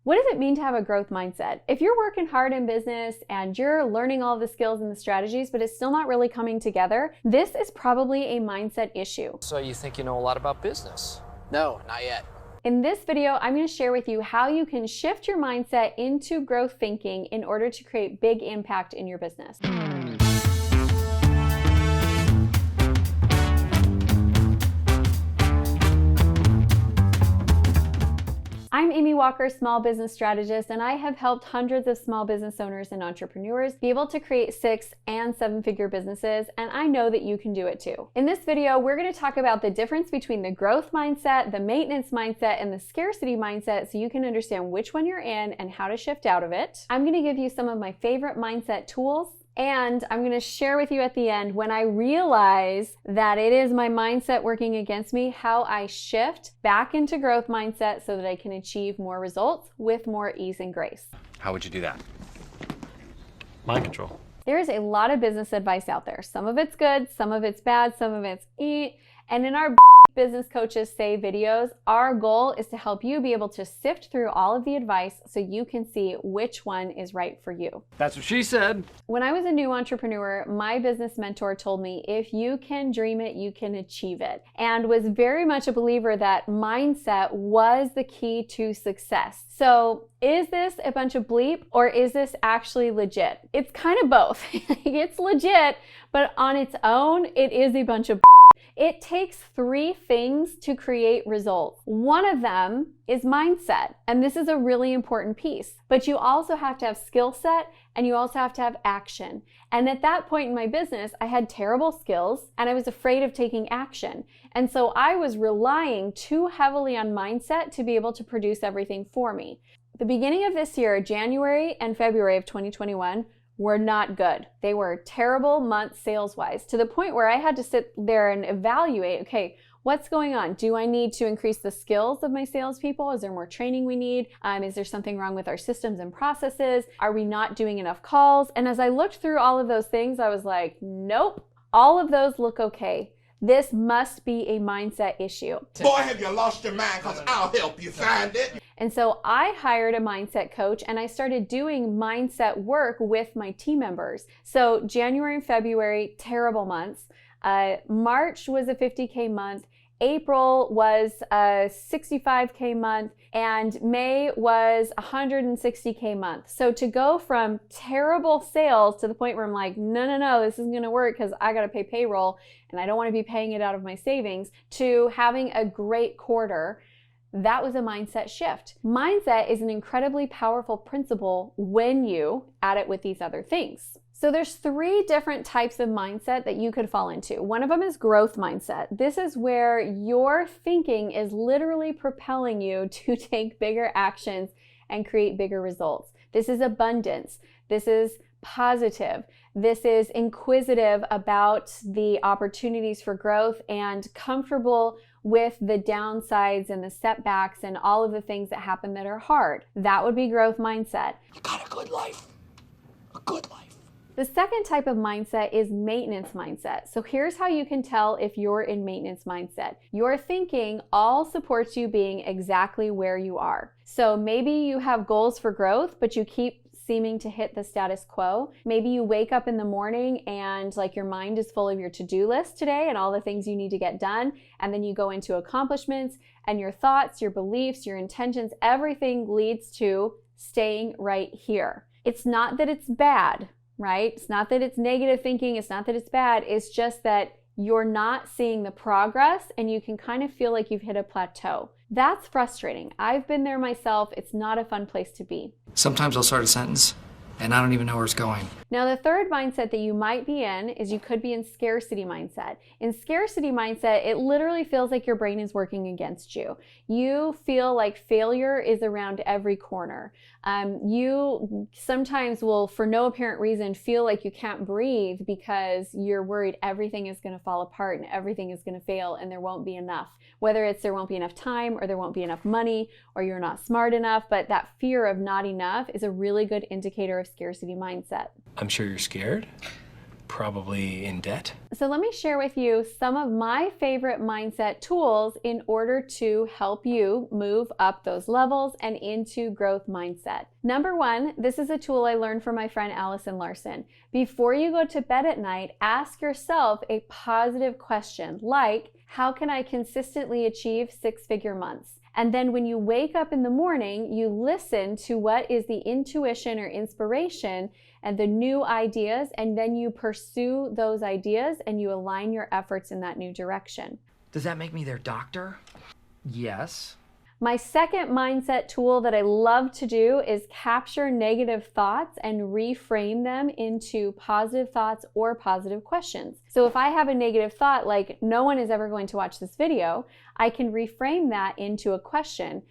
What does it mean to have a growth mindset? If you're working hard in business and you're learning all the skills and the strategies, but it's still not really coming together, this is probably a mindset issue. So you think you know a lot about business? No, not yet. In this video, I'm going to share with you how you can shift your mindset into growth thinking in order to create big impact in your business. I'm Amy Walker, small business strategist, and I have helped hundreds of small business owners and entrepreneurs be able to create 6- and 7-figure businesses, and I know that you can do it too. In this video, we're going to talk about the difference between the growth mindset, the maintenance mindset, and the scarcity mindset so you can understand which one you're in and how to shift out of it. I'm going to give you some of my favorite mindset tools. And I'm going to share with you at the end, when I realize that it is my mindset working against me, how I shift back into growth mindset so that I can achieve more results with more ease and grace. How would you do that? Mind control. There is a lot of business advice out there. Some of it's good, some of it's bad, some of it's And in our Business Coaches Say videos, our goal is to help you be able to sift through all of the advice so you can see which one is right for you. That's what she said. When I was a new entrepreneur, my business mentor told me, if you can dream it, you can achieve it, and was very much a believer that mindset was the key to success. So is this a bunch of bleep or is this actually legit? It's kind of both. It's legit, but on its own, it is a bunch of It takes 3 things to create results. One of them is mindset, and this is a really important piece. But you also have to have skill set, and you also have to have action. And at that point in my business, I had terrible skills, and I was afraid of taking action. And so I was relying too heavily on mindset to be able to produce everything for me. The beginning of this year, January and February of 2021, were not good. They were terrible months sales-wise, to the point where I had to sit there and evaluate, okay, what's going on? Do I need to increase the skills of my salespeople? Is there more training we need? Is there something wrong with our systems and processes? Are we not doing enough calls? And as I looked through all of those things, I was like, nope, all of those look okay. This must be a mindset issue. Boy, have you lost your mind, because I'll help you find it. And so I hired a mindset coach and I started doing mindset work with my team members. So January and February, terrible months. March was a 50K month. April was a 65K month, and May was a 160K month. So to go from terrible sales to the point where I'm like, no, this isn't gonna work because I gotta pay payroll and I don't wanna be paying it out of my savings, to having a great quarter, that was a mindset shift. Mindset is an incredibly powerful principle when you add it with these other things. So there's 3 different types of mindset that you could fall into. One of them is growth mindset. This is where your thinking is literally propelling you to take bigger actions and create bigger results. This is abundance. This is positive. This is inquisitive about the opportunities for growth and comfortable with the downsides and the setbacks and all of the things that happen that are hard. That would be growth mindset. You got a good life. A good life. The second type of mindset is maintenance mindset. So here's how you can tell if you're in maintenance mindset. Your thinking all supports you being exactly where you are. So maybe you have goals for growth, but you keep seeming to hit the status quo. Maybe you wake up in the morning and like your mind is full of your to-do list today and all the things you need to get done. And then you go into accomplishments, and your thoughts, your beliefs, your intentions, everything leads to staying right here. It's not that it's bad, right? It's not that it's negative thinking. It's not that it's bad. It's just that you're not seeing the progress and you can kind of feel like you've hit a plateau. That's frustrating. I've been there myself. It's not a fun place to be. Sometimes I'll start a sentence and I don't even know where it's going. Now, the third mindset that you might be in is you could be in scarcity mindset. In scarcity mindset, it literally feels like your brain is working against you. You feel like failure is around every corner. You sometimes will, for no apparent reason, feel like you can't breathe because you're worried everything is going to fall apart and everything is going to fail and there won't be enough. Whether it's there won't be enough time or there won't be enough money or you're not smart enough, but that fear of not enough is a really good indicator of scarcity mindset. I'm sure you're scared. Probably in debt. So let me share with you some of my favorite mindset tools in order to help you move up those levels and into growth mindset. Number one, this is a tool I learned from my friend Allison Larson. Before you go to bed at night, ask yourself a positive question like, how can I consistently achieve six-figure months? And then when you wake up in the morning, you listen to what is the intuition or inspiration and the new ideas, and then you pursue those ideas and you align your efforts in that new direction. Does that make me their doctor? Yes. My second mindset tool that I love to do is capture negative thoughts and reframe them into positive thoughts or positive questions. So if I have a negative thought like, no one is ever going to watch this video, I can reframe that into a question.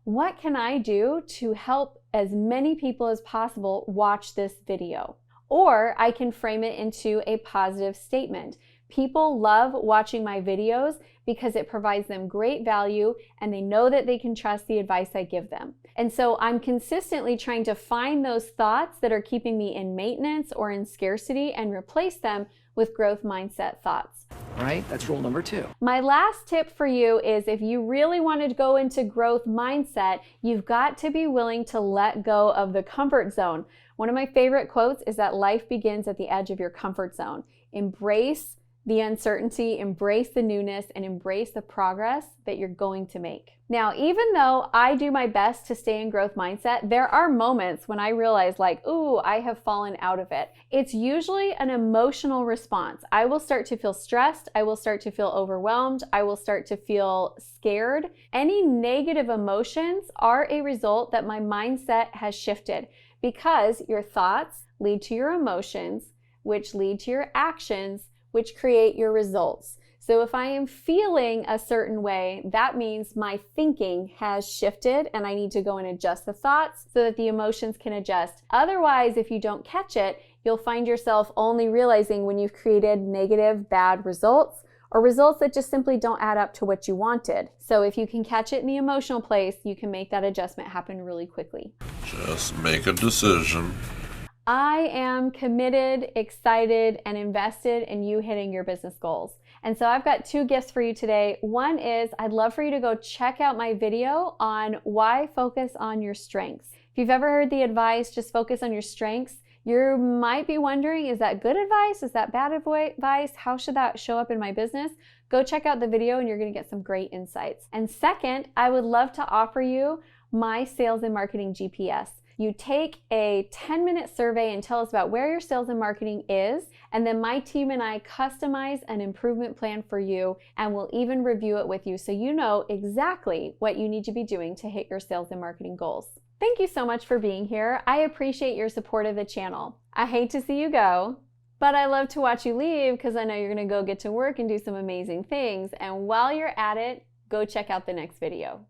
What can I do to help as many people as possible watch this video? Or I can frame it into a positive statement. People love watching my videos because it provides them great value and they know that they can trust the advice I give them. And so I'm consistently trying to find those thoughts that are keeping me in maintenance or in scarcity and replace them with growth mindset thoughts. Right? That's rule number 2. My last tip for you is if you really want to go into growth mindset, you've got to be willing to let go of the comfort zone. One of my favorite quotes is that life begins at the edge of your comfort zone. Embrace the uncertainty, embrace the newness, and embrace the progress that you're going to make. Now, even though I do my best to stay in growth mindset, there are moments when I realize like, ooh, I have fallen out of it. It's usually an emotional response. I will start to feel stressed. I will start to feel overwhelmed. I will start to feel scared. Any negative emotions are a result that my mindset has shifted because your thoughts lead to your emotions, which lead to your actions, which create your results. So if I am feeling a certain way, that means my thinking has shifted and I need to go and adjust the thoughts so that the emotions can adjust. Otherwise, if you don't catch it, you'll find yourself only realizing when you've created negative, bad results or results that just simply don't add up to what you wanted. So if you can catch it in the emotional place, you can make that adjustment happen really quickly. Just make a decision. I am committed, excited, and invested in you hitting your business goals. And so I've got 2 gifts for you today. One is I'd love for you to go check out my video on why focus on your strengths. If you've ever heard the advice, just focus on your strengths, you might be wondering, is that good advice? Is that bad advice? How should that show up in my business? Go check out the video and you're gonna get some great insights. And second, I would love to offer you my sales and marketing GPS. You take a 10-minute survey and tell us about where your sales and marketing is, and then my team and I customize an improvement plan for you, and we'll even review it with you so you know exactly what you need to be doing to hit your sales and marketing goals. Thank you so much for being here. I appreciate your support of the channel. I hate to see you go, but I love to watch you leave because I know you're gonna go get to work and do some amazing things, and while you're at it, go check out the next video.